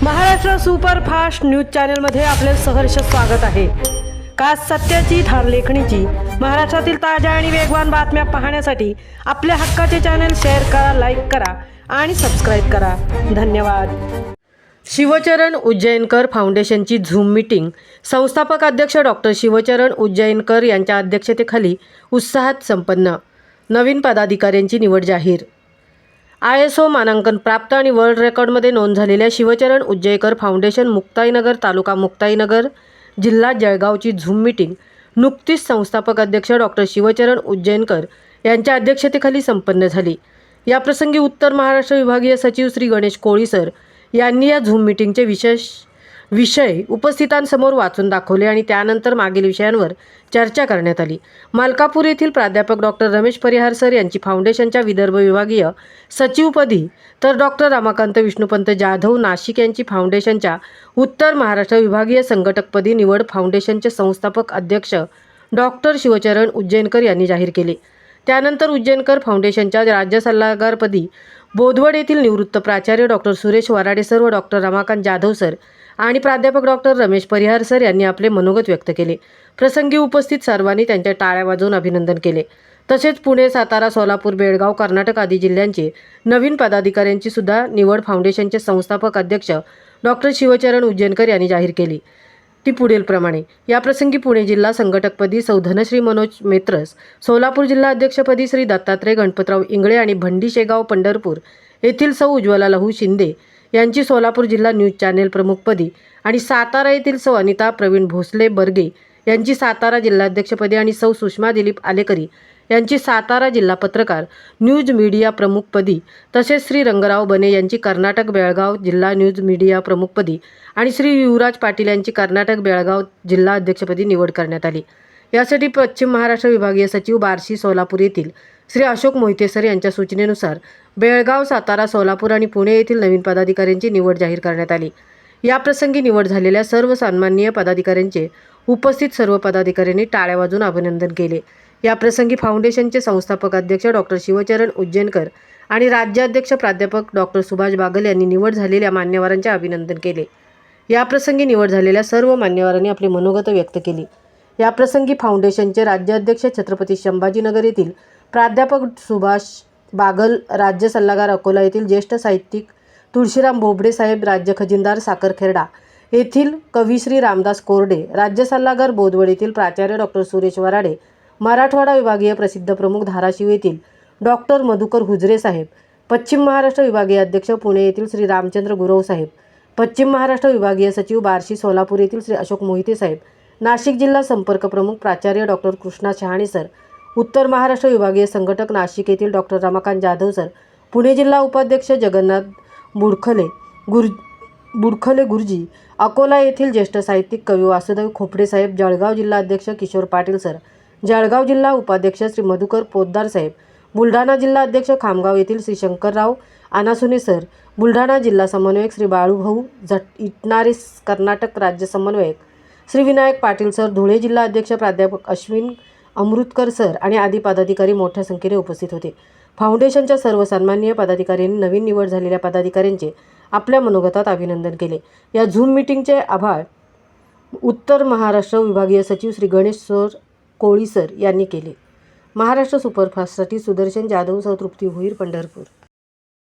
Maharashtra superfast news चॅनलमध्ये आपले सहर्ष स्वागत आहे। खास सत्याची धार लेखणीची महाराष्ट्रातील ताज्या आणि वेगवान बातम्या पाहण्यासाठी आपल्या हक्काचे चॅनल शेअर करा, लाईक करा आणि सबस्क्राईब करा। धन्यवाद। शिवचरण उज्जैनकर फाउंडेशनची झूम मीटिंग संस्थापक अध्यक्ष डॉक्टर शिवचरण उज्जैनकर यांच्या अध्यक्षतेखाली उत्साहात संपन्न। नवीन पदाधिकाऱ्यांची निवड जाहीर। ISO मानांकन प्राप्त आणि वर्ल्ड रेकॉर्डमध्ये नोंद झालेल्या शिवचरण उज्जैनकर फाउंडेशन मुक्ताईनगर तालुका मुक्ताईनगर जिल्हा जळगावची झूम मीटिंग नुकतीच संस्थापक अध्यक्ष डॉक्टर शिवचरण उज्जैनकर यांच्या अध्यक्षतेखाली संपन्न झाली। या प्रसंगी उत्तर महाराष्ट्र विभागीय सचिव श्री गणेश कोळी सर यांनी या झूम मीटिंगचे विषय उपस्थितांसमोर वाचून दाखवले आणि त्यानंतर मागील विषयांवर चर्चा करण्यात आली। मलकापूर येथील प्राध्यापक डॉक्टर रमेश परिहार सर यांची फाउंडेशनच्या विदर्भ विभागीय सचिवपदी तर डॉक्टर रमाकांत विष्णुपंत जाधव नाशिक यांची फाउंडेशनच्या उत्तर महाराष्ट्र विभागीय संघटकपदी निवड फाउंडेशनचे संस्थापक अध्यक्ष डॉक्टर शिवचरण उज्जैनकर यांनी जाहीर केले। त्यानंतर उज्जैनकर फाउंडेशनच्या राज्य सल्लागारपदी बोदवड येथील निवृत्त प्राचार्य डॉक्टर सुरेश वराडे सर व डॉक्टर रमाकांत जाधव सर आणि प्राध्यापक डॉक्टर रमेश परिहार सर यांनी आपले मनोगत व्यक्त केले। प्रसंगी उपस्थित सर्वांनी त्यांच्या टाळ्या वाजवून अभिनंदन केले। तसेच पुणे, सातारा, सोलापूर, बेळगाव, कर्नाटक आदी जिल्ह्यांचे नवीन पदाधिकाऱ्यांची सुद्धा निवड फाउंडेशनचे संस्थापक अध्यक्ष डॉक्टर शिवचरण उज्जैनकर यांनी जाहीर केली। ती पुढील प्रमाणे। या प्रसंगी पुणे जिल्हा संघटकपदी सौ धनश्री मनोज मेत्रस, सोलापूर जिल्हा अध्यक्षपदी श्री दत्तात्रय गणपतराव इंगळे आणि भंडी शेगाव पंढरपूर येथील सौ उज्ज्वला लहू शिंदे यांची सोलापूर जिल्हा न्यूज चॅनेल प्रमुखपदी आणि सातारा येथील सौ अनिता प्रवीण भोसले बर्गे यांची सातारा जिल्हाध्यक्षपदी आणि सौ सुषमा दिलीप आलेकरी यांची सातारा जिल्हा पत्रकार न्यूज मीडिया प्रमुखपदी तसेच श्री रंगराव बने यांची कर्नाटक बेळगाव जिल्हा न्यूज मीडिया प्रमुखपदी आणि श्री युवराज पाटील यांची कर्नाटक बेळगाव जिल्हा अध्यक्षपदी निवड करण्यात आली। यासाठी पश्चिम महाराष्ट्र विभागीय सचिव बार्शी सोलापूर येथील श्री अशोक मोहिते सर यांच्या सूचनेनुसार बेळगाव, सातारा, सोलापूर आणि पुणे येथील नवीन पदाधिकाऱ्यांची निवड जाहीर करण्यात आली। या प्रसंगी निवड झालेल्या सर्व सन्माननीय पदाधिकाऱ्यांचे उपस्थित सर्व पदाधिकाऱ्यांनी टाळ्या वाजवून अभिनंदन केले। या प्रसंगी फाउंडेशनचे संस्थापक अध्यक्ष डॉक्टर शिवचरण उज्जैनकर आणि राज्याध्यक्ष प्राध्यापक डॉक्टर सुभाष बागल यांनी निवड झालेल्या मान्यवरांचे अभिनंदन केले। या प्रसंगी निवड झालेल्या सर्व मान्यवरांनी आपले मनोगत व्यक्त केली। या प्रसंगी फाउंडेशनचे राज्याध्यक्ष छत्रपती संभाजीनगर येथील प्राध्यापक सुभाष बागल, राज्य सल्लागार अकोला येथील ज्येष्ठ साहित्यिक तुळशीराम बोबडे साहेब, राज्य खजिनदार साखरखेर्डा येथील कविश्री रामदास कोरडे, राज्य सल्लागार बोदवड येथील प्राचार्य डॉक्टर सुरेश वराडे, मराठवाडा विभागीय प्रसिद्ध प्रमुख धाराशिव येथील डॉक्टर मधुकर हुजरे साहेब, पश्चिम महाराष्ट्र विभागीय अध्यक्ष पुणे येथील श्री रामचंद्र गुरव साहेब, पश्चिम महाराष्ट्र विभागीय सचिव बार्शी सोलापूर येथील श्री अशोक मोहिते साहेब, नाशिक जिल्हा संपर्क प्रमुख प्राचार्य डॉक्टर कृष्णा शहाणे सर, उत्तर महाराष्ट्र विभागीय संघटक नाशिक येथील डॉक्टर रमाकांत जाधव सर, पुणे जिल्हा उपाध्यक्ष जगन्नाथ बुडखले गुरुजी, अकोला येथील ज्येष्ठ साहित्यिक कवी वासुदेव खोपडे साहेब, जळगाव जिल्हा अध्यक्ष किशोर पाटील सर, जळगाव जिल्हा उपाध्यक्ष श्री मधुकर पोद्दार साहेब, बुलढाणा जिल्हा अध्यक्ष खामगाव येथील श्री शंकरराव अनासुने सर, बुलढाणा जिल्हा समन्वयक श्री बाळूभाऊ इटनारे, कर्नाटक राज्य समन्वयक श्री विनायक पाटील सर, धुळे जिल्हा अध्यक्ष प्राध्यापक अश्विन अमृतकर सर आणि आदी पदाधिकारी मोठ्या संख्येने उपस्थित होते। फाउंडेशनच्या सर्व सन्माननीय पदाधिकाऱ्यांनी नवीन निवड झालेल्या पदाधिकाऱ्यांचे आपल्या मनोगतात अभिनंदन केले। या झूम मीटिंगचे आभार उत्तर महाराष्ट्र विभागीय सचिव श्री गणेश कोळी सर यांनी केले। महाराष्ट्र सुपरफास्टसाठी सुदर्शन जाधव सह तृप्ती भोईर, पंढरपूर।